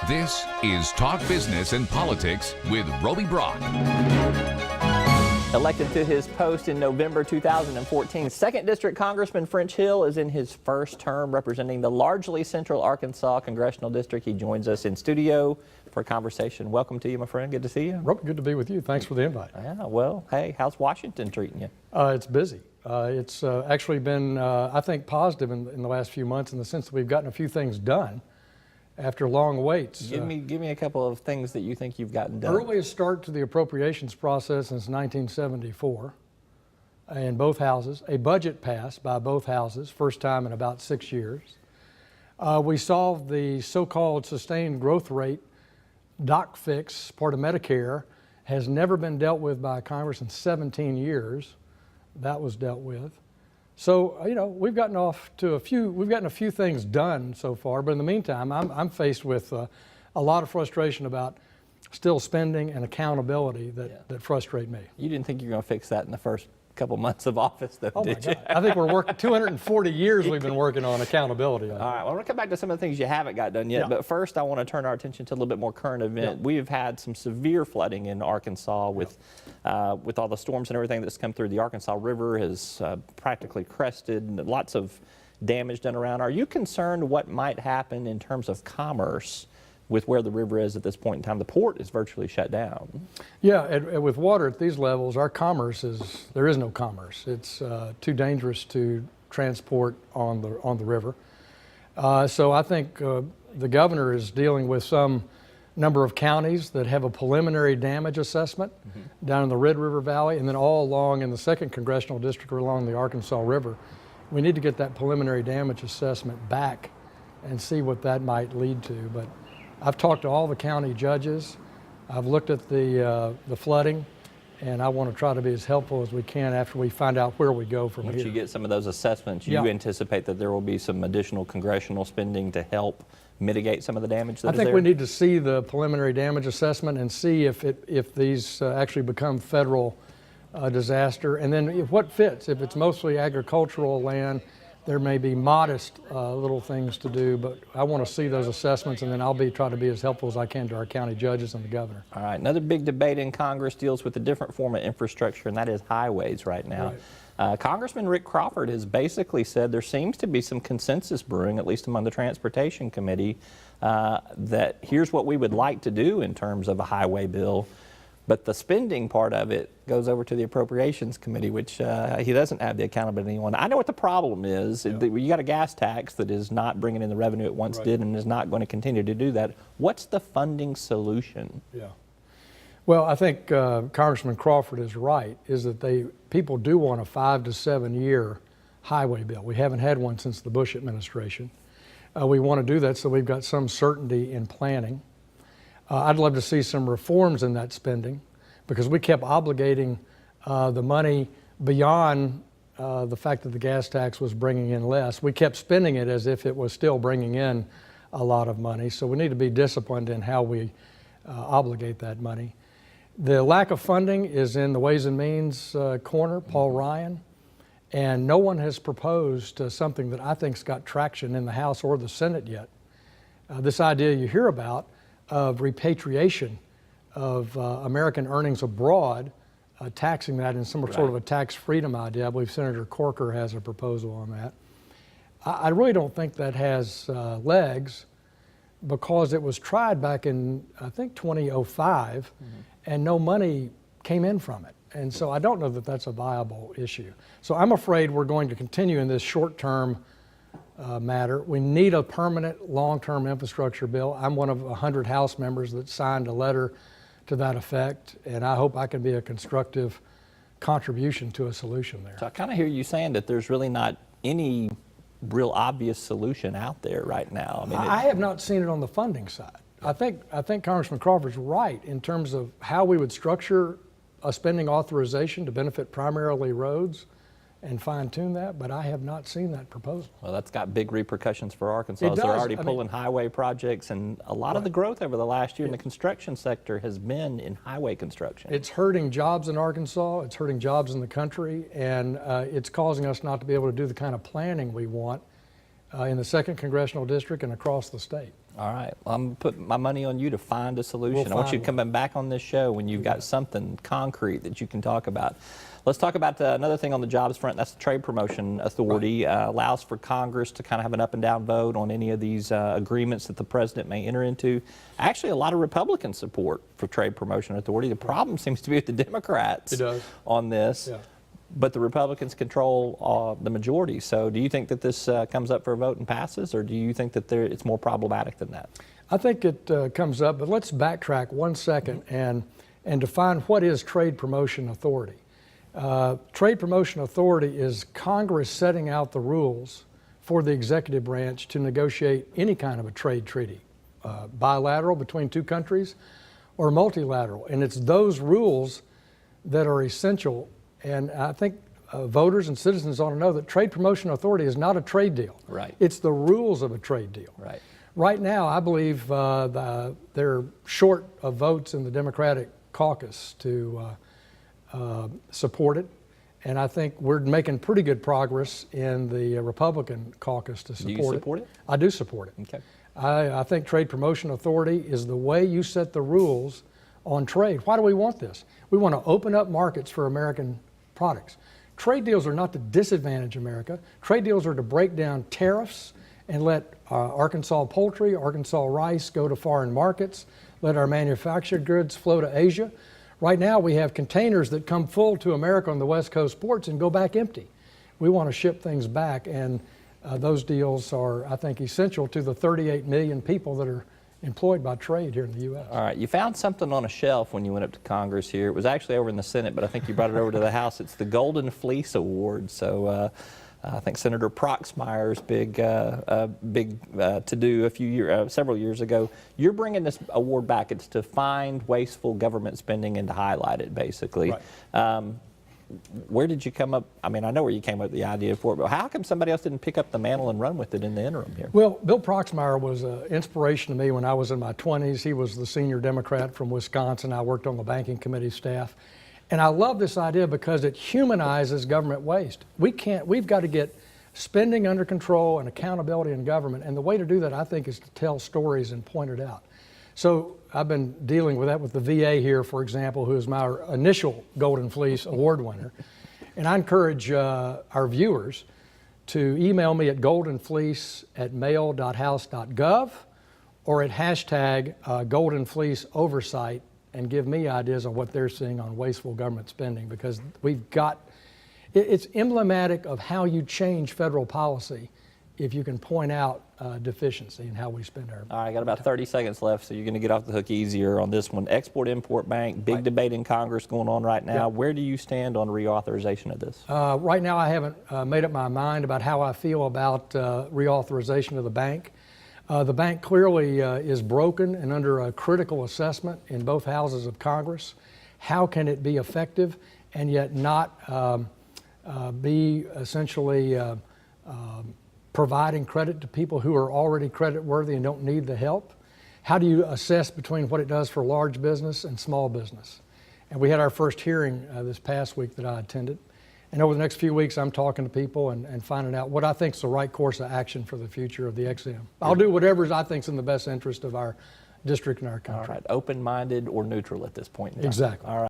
This is Talk Business and Politics with Roby Brock. Elected to his post in November 2014, 2nd District Congressman French Hill is in his first term representing the largely central Arkansas congressional district. He joins us in studio for a conversation. Welcome to you, my friend. Good to see you. Rob, good to be with you. Thanks for the invite. Yeah, well, hey, how's Washington treating you? It's busy. It's actually been, I think, positive in the last few months in the sense that we've gotten a few things done after long waits. Give me a couple of things that you think you've gotten done. Earliest start to the appropriations process since 1974 in both houses. A budget passed by both houses, first time in about 6 years. We solved the so-called sustained growth rate doc fix, part of Medicare, has never been dealt with by Congress in 17 years. That was dealt with. So, you know, we've gotten a few things done so far, but in the meantime, I'm faced with a lot of frustration about still spending and accountability that frustrate me. You didn't think you were going to fix that in the first couple months of office, though, did you? I think we're working 240 years we've been working on accountability. All right, well, I want to come back to some of the things you haven't got done yet, but first I want to turn our attention to a little bit more current event. We have had some severe flooding in Arkansas with all the storms and everything that's come through. The Arkansas River has practically crested, and lots of damage done around. Are you concerned what might happen in terms of commerce with where the river is at this point in time? The port is virtually shut down. Yeah, and with water at these levels, our commerce there is no commerce. It's too dangerous to transport on the river. So I think the governor is dealing with some number of counties that have a preliminary damage assessment down in the Red River Valley, and then all along in the 2nd Congressional District along the Arkansas River. We need to get that preliminary damage assessment back and see what that might lead to. But I've talked to all the county judges. I've looked at the flooding, and I want to try to be as helpful as we can after we find out where we go from here. Once you get some of those assessments, you anticipate that there will be some additional congressional spending to help mitigate some of the damage that is there? I think we need to see the preliminary damage assessment and see if these actually become federal disaster, and then what fits. If it's mostly agricultural land, there may be modest little things to do, but I want to see those assessments, and then I'll try to be as helpful as I can to our county judges and the governor. All right, another big debate in Congress deals with a different form of infrastructure, and that is highways right now. Right. Congressman Rick Crawford has basically said there seems to be some consensus brewing, at least among the Transportation Committee, that here's what we would like to do in terms of a highway bill. But the spending part of it goes over to the Appropriations Committee, which he doesn't have the accountability on. I know what the problem is. You got a gas tax that is not bringing in the revenue it once did and is not going to continue to do that. What's the funding solution? Yeah. Well, I think Congressman Crawford is right, is that people do want a 5 to 7 year highway bill. We haven't had one since the Bush administration. We want to do that so we've got some certainty in planning. I'd love to see some reforms in that spending, because we kept obligating the money beyond the fact that the gas tax was bringing in less. We kept spending it as if it was still bringing in a lot of money. So we need to be disciplined in how we obligate that money. The lack of funding is in the Ways and Means corner, Paul Ryan, and no one has proposed something that I think's got traction in the House or the Senate yet. This idea you hear about of repatriation of American earnings abroad, taxing that in some sort of a tax freedom idea. I believe Senator Corker has a proposal on that. I really don't think that has legs, because it was tried back in, I think, 2005, and no money came in from it. And so I don't know that that's a viable issue. So I'm afraid we're going to continue in this short-term matter. We need a permanent long-term infrastructure bill. I'm one of 100 House members that signed a letter to that effect, and I hope I can be a constructive contribution to a solution there. So I kind of hear you saying that there's really not any real obvious solution out there right now. I mean, I have not seen it on the funding side. I think Congressman Crawford's right in terms of how we would structure a spending authorization to benefit primarily roads and fine-tune that, but I have not seen that proposal. Well, that's got big repercussions for Arkansas. It does. They're already pulling highway projects, and a lot of the growth over the last year in the construction sector has been in highway construction. It's hurting jobs in Arkansas, it's hurting jobs in the country, and it's causing us not to be able to do the kind of planning we want in the 2nd Congressional District and across the state. All right. Well, I'm putting my money on you to find a solution. I want you to come back on this show when you've got something concrete that you can talk about. Let's talk about another thing on the jobs front. That's the Trade Promotion Authority. Allows for Congress to kind of have an up and down vote on any of these agreements that the president may enter into. Actually, a lot of Republican support for Trade Promotion Authority. The problem seems to be with the Democrats on this. Yeah. But the Republicans control the majority. So do you think that this comes up for a vote and passes, or do you think that it's more problematic than that? I think it comes up, but let's backtrack 1 second and define what is Trade Promotion Authority. Trade Promotion Authority is Congress setting out the rules for the executive branch to negotiate any kind of a trade treaty, bilateral between two countries or multilateral. And it's those rules that are essential. And I think voters and citizens ought to know that Trade Promotion Authority is not a trade deal. Right. It's the rules of a trade deal. Right. Right now, I believe they're short of votes in the Democratic caucus to support it. And I think we're making pretty good progress in the Republican caucus to support it. Do you support it? I do support it. Okay. I think Trade Promotion Authority is the way you set the rules on trade. Why do we want this? We want to open up markets for American products. Trade deals are not to disadvantage America. Trade deals are to break down tariffs and let Arkansas poultry, Arkansas rice go to foreign markets, let our manufactured goods flow to Asia. Right now we have containers that come full to America on the West Coast ports and go back empty. We want to ship things back, and those deals are, I think, essential to the 38 million people that are employed by trade here in the U.S. All right, you found something on a shelf when you went up to Congress here. It was actually over in the Senate, but I think you brought it over to the House. It's the Golden Fleece Award. So I think Senator Proxmire's big to-do several years ago. You're bringing this award back. It's to find wasteful government spending and to highlight it, basically. Right. Where did you come up? I mean, I know where you came up with the idea for it, but how come somebody else didn't pick up the mantle and run with it in the interim here? Well, Bill Proxmire was an inspiration to me when I was in my 20s. He was the senior Democrat from Wisconsin. I worked on the banking committee staff. And I love this idea because it humanizes government waste. We've got to get spending under control and accountability in government. And the way to do that, I think, is to tell stories and point it out. So I've been dealing with that with the VA here, for example, who is my initial Golden Fleece Award winner. And I encourage our viewers to email me at goldenfleece@mail.house.gov or at hashtag Golden Fleece Oversight and give me ideas on what they're seeing on wasteful government spending, because it's emblematic of how you change federal policy if you can point out deficiency in how we spend our All right, I got about 30 seconds left, so you're going to get off the hook easier on this one. Export-Import Bank, big debate in Congress going on right now. Yep. Where do you stand on reauthorization of this? Right now, I haven't made up my mind about how I feel about reauthorization of the bank. The bank clearly is broken and under a critical assessment in both houses of Congress. How can it be effective and yet not be essentially providing credit to people who are already credit worthy and don't need the help? How do you assess between what it does for large business and small business? And we had our first hearing this past week that I attended. And over the next few weeks, I'm talking to people and finding out what I think is the right course of action for the future of the XM. I'll do whatever I think is in the best interest of our district and our country. All right, open-minded or neutral at this point in time. Exactly. All right.